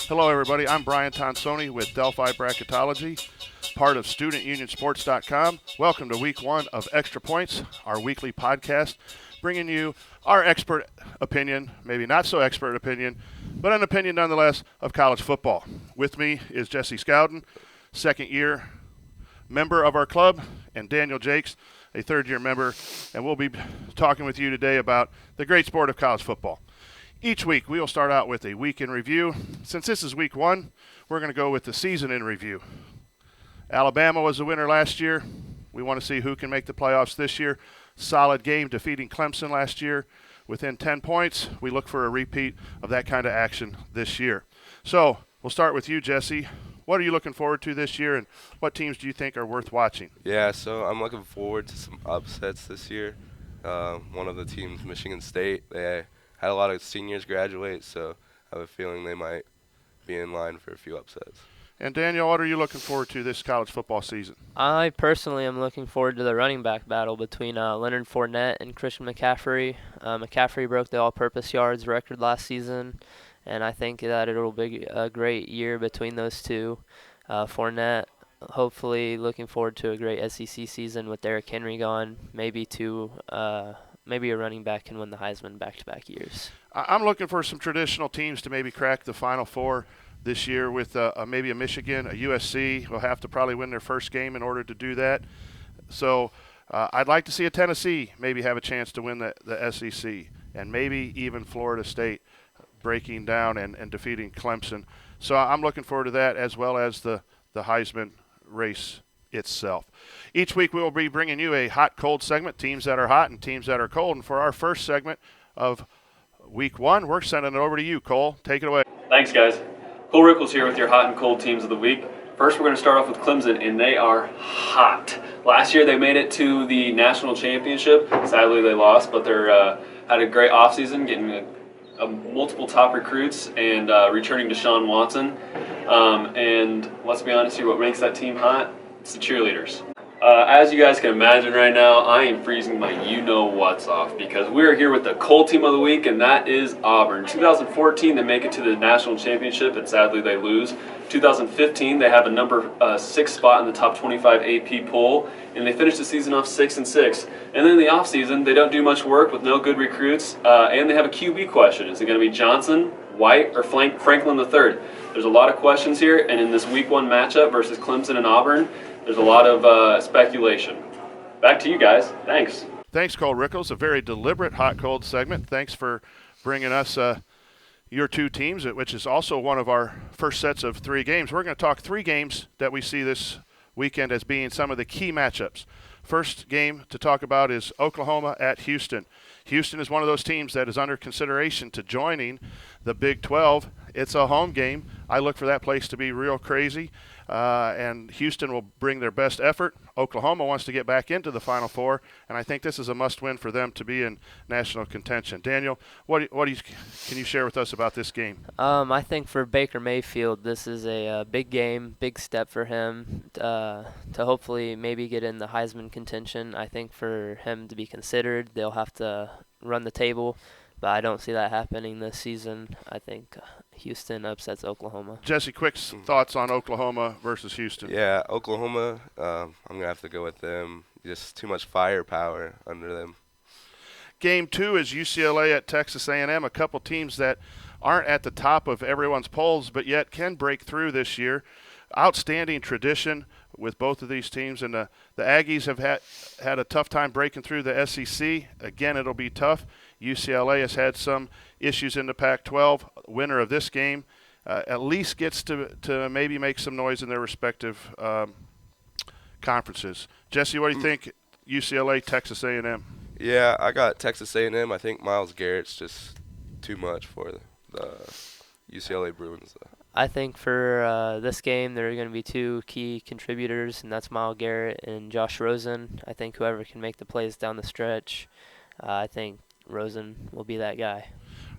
Hello, everybody. I'm Brian Tonsoni with Delphi Bracketology, part of StudentUnionSports.com. Welcome to Week 1 of Extra Points, our weekly podcast, bringing you our expert opinion, maybe not so expert opinion, but an opinion nonetheless of college football. With me is Jesse Scowden, second-year member of our club, and Daniel Jakes, a third-year member, and we'll be talking with you today about the great sport of college football. Each week, we will start out with a week in review. Since this is week 1, we're going to go with the season in review. Alabama was the winner last year. We want to see who can make the playoffs this year. Solid game defeating Clemson last year within 10 points. We look for a repeat of that kind of action this year. So we'll start with you, Jesse. What are you looking forward to this year, and what teams do you think are worth watching? Yeah, so I'm looking forward to some upsets this year. One of the teams, Michigan State, they had a lot of seniors graduate, so I have a feeling they might be in line for a few upsets. And Daniel, what are you looking forward to this college football season? I personally am looking forward to the running back battle between Leonard Fournette and Christian McCaffrey. McCaffrey broke the all-purpose yards record last season, and I think that it'll be a great year between those two. Fournette, hopefully looking forward to a great SEC season with Derrick Henry gone, maybe a running back can win the Heisman back-to-back years. I'm looking for some traditional teams to maybe crack the Final Four this year with maybe a Michigan, a USC. Will have to probably win their first game in order to do that. So I'd like to see a Tennessee maybe have a chance to win the SEC, and maybe even Florida State breaking down and defeating Clemson. So I'm looking forward to that, as well as the Heisman race itself. Each week we will be bringing you a hot-cold segment, teams that are hot and teams that are cold. And for our first segment of Week 1, we're sending it over to you, Cole. Take it away. Thanks, guys. Cole Rickles here with your hot and cold teams of the week. First, we're going to start off with Clemson, and they are hot. Last year, they made it to the national championship. Sadly, they lost, but they had a great offseason, getting multiple top recruits and returning Deshaun Watson. And let's be honest here, what makes that team hot? It's the cheerleaders. As you guys can imagine right now, I am freezing my you-know-whats off because we're here with the cold team of the week, and that is Auburn. 2014, they make it to the national championship, and sadly they lose. 2015, they have a number 6 spot in the top 25 AP poll, and they finish the season off 6-6. And then in the offseason, they don't do much work with no good recruits, and they have a QB question. Is it going to be Johnson, White, or Franklin III? There's a lot of questions here, and in this Week 1 matchup versus Clemson and Auburn, there's a lot of speculation. Back to you guys. Thanks. Thanks, Cole Rickles. A very deliberate hot-cold segment. Thanks for bringing us your two teams, which is also one of our first sets of 3 games. We're going to talk 3 games that we see this weekend as being some of the key matchups. First game to talk about is Oklahoma at Houston. Houston is one of those teams that is under consideration to joining the Big 12. It's a home game. I look for that place to be real crazy, and Houston will bring their best effort. Oklahoma wants to get back into the Final Four, and I think this is a must-win for them to be in national contention. Daniel, can you share with us about this game? I think for Baker Mayfield, this is a big game, big step for him to hopefully maybe get in the Heisman contention. I think for him to be considered, they'll have to run the table, but I don't see that happening this season. I think Houston upsets Oklahoma. Jesse, quick thoughts on Oklahoma versus Houston. Yeah, Oklahoma, I'm going to have to go with them. Just too much firepower under them. Game 2 is UCLA at Texas A&M, a couple teams that aren't at the top of everyone's polls, but yet can break through this year. Outstanding tradition with both of these teams, and the Aggies have had a tough time breaking through the SEC. Again, it'll be tough. UCLA has had some issues in the Pac-12. Winner of this game at least gets to maybe make some noise in their respective conferences. Jesse, what do you think? UCLA, Texas A&M. Yeah, I got Texas A&M. I think Myles Garrett's just too much for the UCLA Bruins. I think for this game, there are going to be 2 key contributors, and that's Myles Garrett and Josh Rosen. I think whoever can make the plays down the stretch, I think Rosen will be that guy.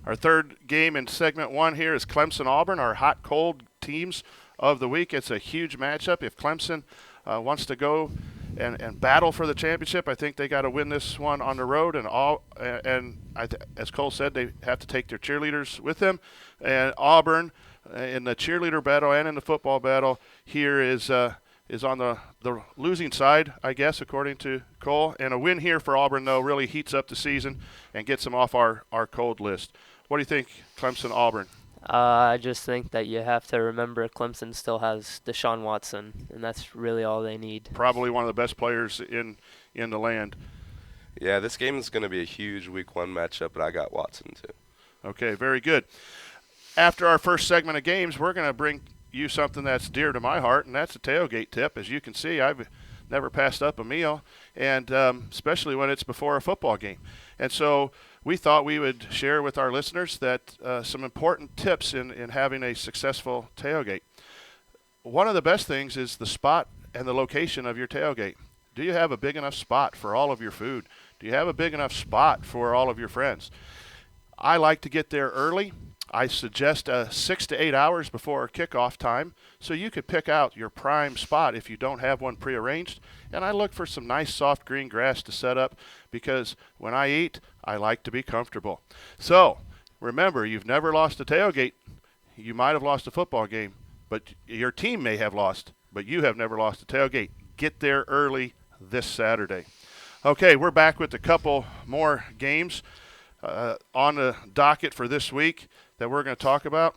Our third game in segment 1 here is Clemson-Auburn, our hot-cold teams of the week. It's a huge matchup. If Clemson wants to go and battle for the championship, I think they got to win this one on the road. And as Cole said, they have to take their cheerleaders with them. And Auburn, in the cheerleader battle and in the football battle here is on the losing side, I guess, according to Cole. And a win here for Auburn, though, really heats up the season and gets them off our cold list. What do you think, Clemson-Auburn? I just think that you have to remember Clemson still has Deshaun Watson, and that's really all they need. Probably one of the best players in the land. Yeah, this game is going to be a huge Week 1 matchup, but I got Watson too. Okay, very good. After our first segment of games, we're going to bring you something that's dear to my heart, and that's a tailgate tip. As you can see, I've never passed up a meal, and especially when it's before a football game. And so we thought we would share with our listeners that some important tips in having a successful tailgate. One of the best things is the spot and the location of your tailgate. Do you have a big enough spot for all of your food? Do you have a big enough spot for all of your friends? I like to get there early. I suggest 6 to 8 hours before kickoff time so you could pick out your prime spot if you don't have one prearranged. And I look for some nice soft green grass to set up because when I eat, I like to be comfortable. So remember, you've never lost a tailgate. You might have lost a football game, but your team may have lost, but you have never lost a tailgate. Get there early this Saturday. Okay, we're back with a couple more games on the docket for this week that we're going to talk about.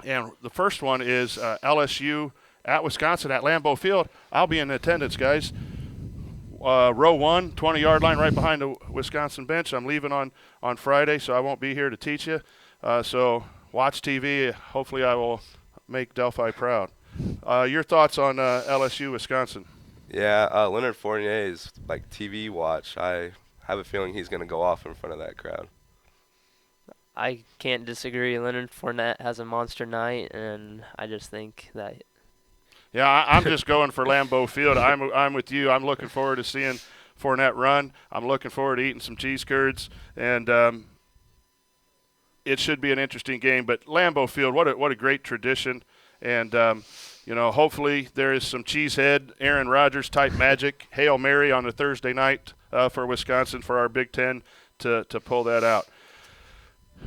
And the first one is LSU at Wisconsin at Lambeau Field. I'll be in attendance, guys. Row 1, 20-yard line right behind the Wisconsin bench. I'm leaving on Friday, so I won't be here to teach you. So watch TV. Hopefully I will make Delphi proud. Your thoughts on LSU, Wisconsin? Yeah, Leonard Fournier's like TV watch. I have a feeling he's going to go off in front of that crowd. I can't disagree. Leonard Fournette has a monster night, and I just think that. Yeah, I'm just going for Lambeau Field. I'm with you. I'm looking forward to seeing Fournette run. I'm looking forward to eating some cheese curds, and it should be an interesting game. But Lambeau Field, what a great tradition, and hopefully there is some cheesehead, Aaron Rodgers type magic, Hail Mary on a Thursday night for Wisconsin for our Big Ten to pull that out.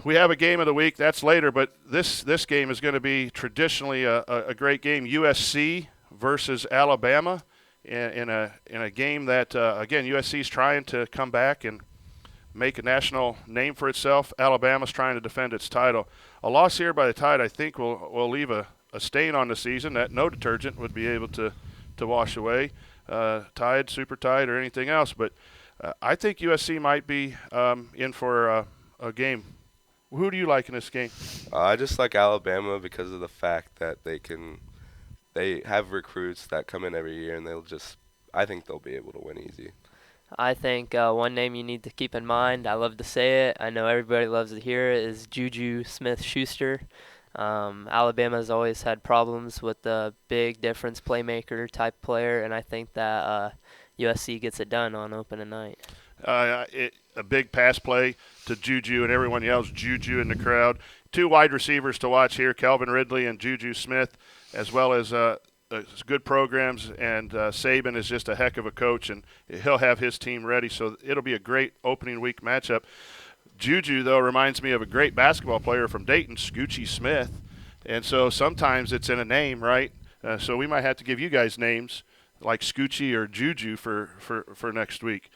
We have a game of the week. That's later, but this game is going to be traditionally a great game. USC versus Alabama in a game that, again, USC is trying to come back and make a national name for itself. Alabama's trying to defend its title. A loss here by the Tide, I think, will leave a stain on the season that no detergent would be able to wash away, Tide, Super Tide, or anything else. But I think USC might be in for a game. Who do you like in this game? I just like Alabama because of the fact that they have recruits that come in every year, and I think they'll be able to win easy. I think one name you need to keep in mind, I love to say it, I know everybody loves to hear it, is Juju Smith-Schuster. Alabama's always had problems with the big difference playmaker type player, and I think that USC gets it done on opening night. A big pass play to Juju, and everyone yells Juju in the crowd. Two wide receivers to watch here, Calvin Ridley and Juju Smith, as well as good programs, and Saban is just a heck of a coach, and he'll have his team ready, so it'll be a great opening week matchup. Juju, though, reminds me of a great basketball player from Dayton, Scoochie Smith, and so sometimes it's in a name, right? So we might have to give you guys names like Scoochie or Juju for next week.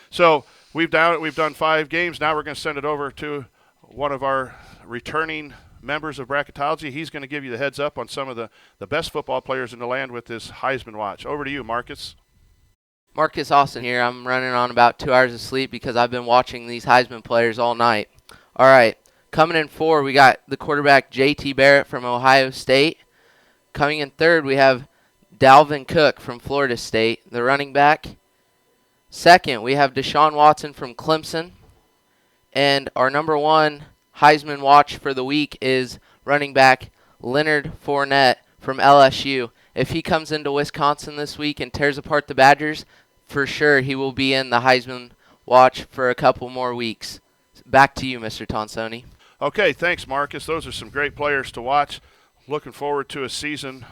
So we've done 5 games. Now we're going to send it over to one of our returning members of Bracketology. He's going to give you the heads up on some of the best football players in the land with this Heisman Watch. Over to you, Marcus. Marcus Austin here. I'm running on about 2 hours of sleep because I've been watching these Heisman players all night. All right, coming in 4, we got the quarterback J.T. Barrett from Ohio State. Coming in 3rd, we have Dalvin Cook from Florida State, the running back. 2nd, we have Deshaun Watson from Clemson. And our number 1 Heisman watch for the week is running back Leonard Fournette from LSU. If he comes into Wisconsin this week and tears apart the Badgers, for sure he will be in the Heisman watch for a couple more weeks. Back to you, Mr. Tonsoni. Okay, thanks, Marcus. Those are some great players to watch. Looking forward to a season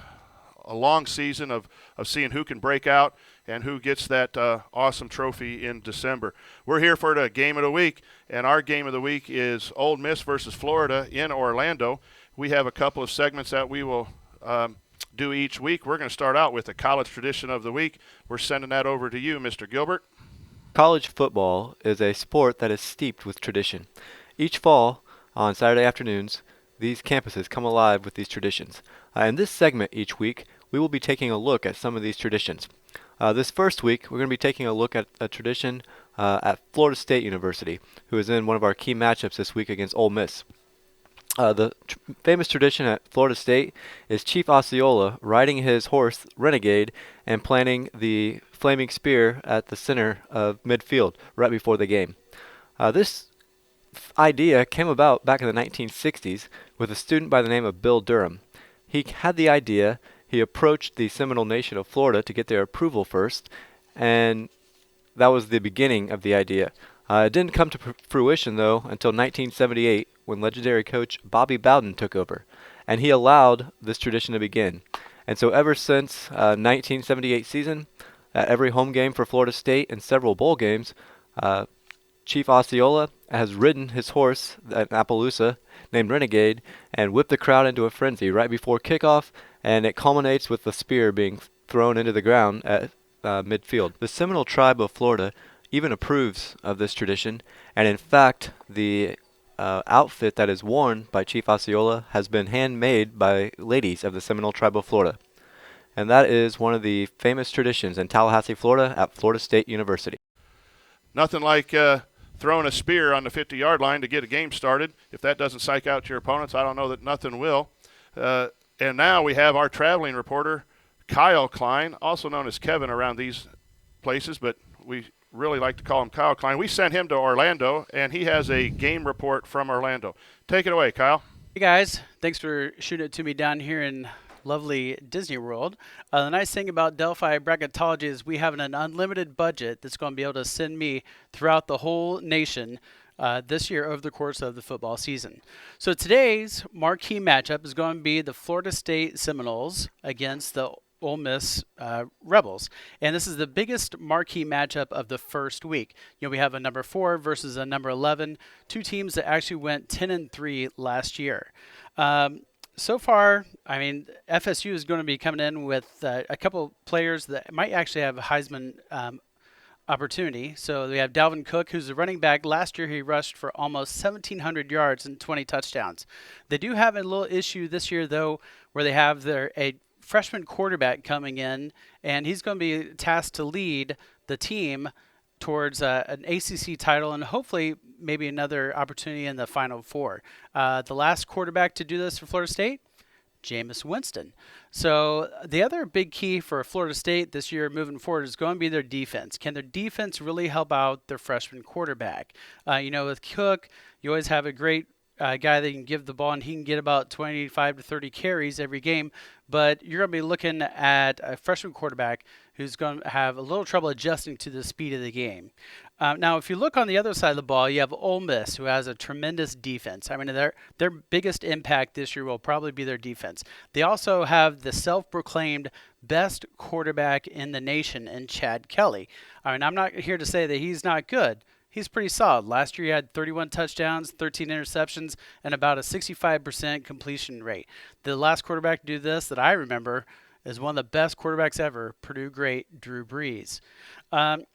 a long season of seeing who can break out and who gets that awesome trophy in December. We're here for the game of the week, and our game of the week is Ole Miss versus Florida in Orlando. We have a couple of segments that we will do each week. We're going to start out with the college tradition of the week. We're sending that over to you, Mr. Gilbert. College football is a sport that is steeped with tradition. Each fall, on Saturday afternoons, these campuses come alive with these traditions. In this segment each week, we will be taking a look at some of these traditions. This first week, we're going to be taking a look at a tradition at Florida State University, who is in one of our key matchups this week against Ole Miss. The famous tradition at Florida State is Chief Osceola riding his horse, Renegade, and planting the flaming spear at the center of midfield right before the game. This idea came about back in the 1960s with a student by the name of Bill Durham. He had the idea, he approached the Seminole Nation of Florida to get their approval first, and that was the beginning of the idea. It didn't come to fruition, though, until 1978 when legendary coach Bobby Bowden took over, and he allowed this tradition to begin. And so ever since 1978 season, at every home game for Florida State and several bowl games, Chief Osceola has ridden his horse at Appaloosa named Renegade and whipped the crowd into a frenzy right before kickoff, and it culminates with the spear being thrown into the ground at midfield. The Seminole tribe of Florida even approves of this tradition, and in fact, the outfit that is worn by Chief Osceola has been handmade by ladies of the Seminole tribe of Florida. And that is one of the famous traditions in Tallahassee, Florida at Florida State University. Nothing like throwing a spear on the 50-yard line to get a game started. If that doesn't psych out your opponents, I don't know that nothing will. And now we have our traveling reporter, Kyle Klein, also known as Kevin around these places, but we really like to call him Kyle Klein. We sent him to Orlando, and he has a game report from Orlando. Take it away, Kyle. Hey, guys. Thanks for shooting it to me down here in lovely Disney World. The nice thing about Delphi Bracketology is we have an unlimited budget that's going to be able to send me throughout the whole nation this year over the course of the football season. So today's marquee matchup is going to be the Florida State Seminoles against the Ole Miss Rebels. And this is the biggest marquee matchup of the first week. You know, we have a number 4 versus a number 11, two teams that actually went 10-3 last year. So far, I mean, FSU is going to be coming in with a couple players that might actually have a Heisman opportunity. So we have Dalvin Cook, who's a running back. Last year, he rushed for almost 1,700 yards and 20 touchdowns. They do have a little issue this year, though, where they have a freshman quarterback coming in, and he's going to be tasked to lead the team towards an ACC title and hopefully maybe another opportunity in the Final Four. The last quarterback to do this for Florida State, Jameis Winston. So the other big key for Florida State this year moving forward is going to be their defense. Can their defense really help out their freshman quarterback? With Cook, you always have a great guy that can give the ball, and he can get about 25 to 30 carries every game. But you're going to be looking at a freshman quarterback who's going to have a little trouble adjusting to the speed of the game. Now, if you look on the other side of the ball, you have Ole Miss, who has a tremendous defense. I mean, their biggest impact this year will probably be their defense. They also have the self-proclaimed best quarterback in the nation in Chad Kelly. I mean, I'm not here to say that he's not good. He's pretty solid. Last year he had 31 touchdowns, 13 interceptions, and about a 65% completion rate. The last quarterback to do this that I remember is one of the best quarterbacks ever, Purdue great Drew Brees. Other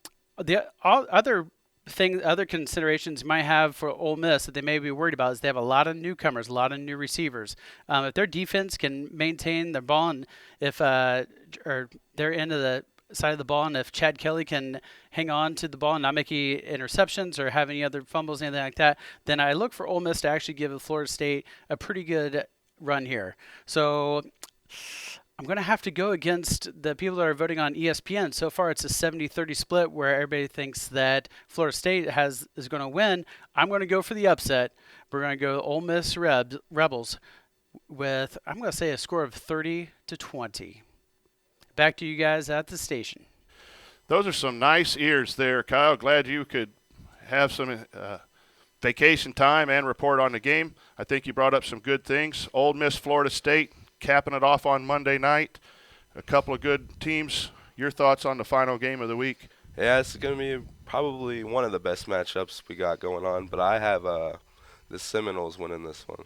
considerations you might have for Ole Miss that they may be worried about is they have a lot of newcomers, a lot of new receivers. If their defense can maintain their ball, and if or their end of the side of the ball, and if Chad Kelly can hang on to the ball and not make any interceptions or have any other fumbles, anything like that, then I look for Ole Miss to actually give Florida State a pretty good run here. So I'm going to have to go against the people that are voting on ESPN. So far, it's a 70-30 split where everybody thinks that Florida State is going to win. I'm going to go for the upset. We're going to go Ole Miss Rebels with, I'm going to say, a score of 30-20. Back to you guys at the station. Those are some nice ears there, Kyle. Glad you could have some vacation time and report on the game. I think you brought up some good things. Ole Miss, Florida State, capping it off on Monday night. a couple of good teams. Your thoughts on the final game of the week? Yeah, it's going to be probably one of the best matchups we got going on, but I have the Seminoles winning this one.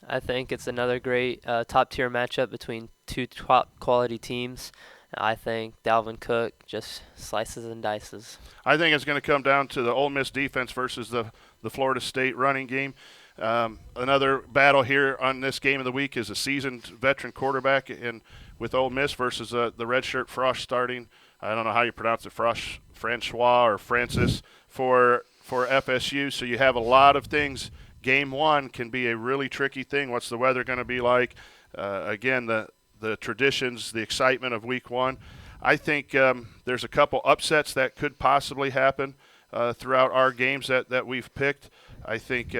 I think it's another great top-tier matchup between two top-quality teams. I think Dalvin Cook just slices and dices. I think it's going to come down to the Ole Miss defense versus the Florida State running game. Another battle here on this game of the week is a seasoned veteran quarterback with Ole Miss versus the redshirt Frosch starting. I don't know how you pronounce it, Francois or Francis for FSU. So you have a lot of things. Game one can be a really tricky thing. What's the weather going to be like? Again, the traditions, the excitement of week one. I think there's a couple upsets that could possibly happen throughout our games that we've picked. I think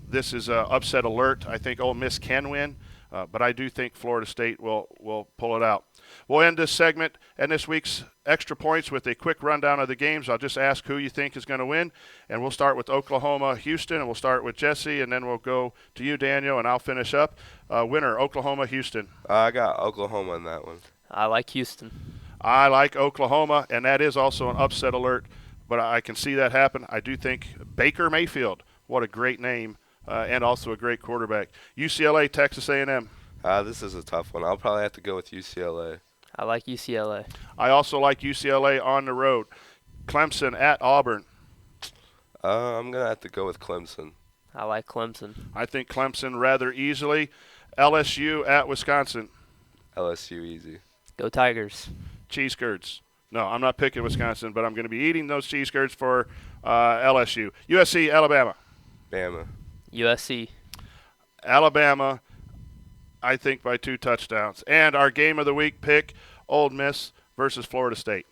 this is upset alert. I think Ole Miss can win, but I do think Florida State will pull it out. We'll end this segment and this week's Extra Points with a quick rundown of the games. I'll just ask who you think is going to win, and we'll start with Oklahoma-Houston, and we'll start with Jesse, and then we'll go to you, Daniel, and I'll finish up. Winner, Oklahoma-Houston. I got Oklahoma in that one. I like Houston. I like Oklahoma, and that is also an upset alert, but I can see that happen. I do think Baker Mayfield, what a great name, and also a great quarterback. UCLA, Texas A&M. This is a tough one. I'll probably have to go with UCLA. I like UCLA. I also like UCLA on the road. Clemson at Auburn. I'm going to have to go with Clemson. I like Clemson. I think Clemson rather easily. LSU at Wisconsin. LSU easy. Go Tigers. Cheese curds. No, I'm not picking Wisconsin, but I'm going to be eating those cheese curds for LSU. USC, Alabama. Bama. USC. Alabama, I think by 2 touchdowns. And our game of the week pick, Ole Miss versus Florida State.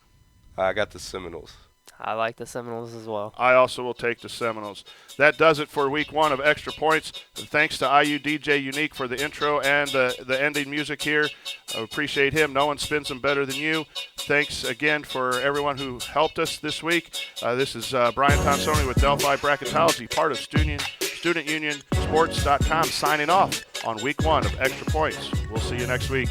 I got the Seminoles. I like the Seminoles as well. I also will take the Seminoles. That does it for week one of Extra Points. Thanks to IU DJ Unique for the intro and the ending music here. I appreciate him. No one spins them better than you. Thanks again for everyone who helped us this week. This is Brian Tonsoni with Delphi Bracketology, part of StudentUnionSports.com, signing off on week one of Extra Points. We'll see you next week.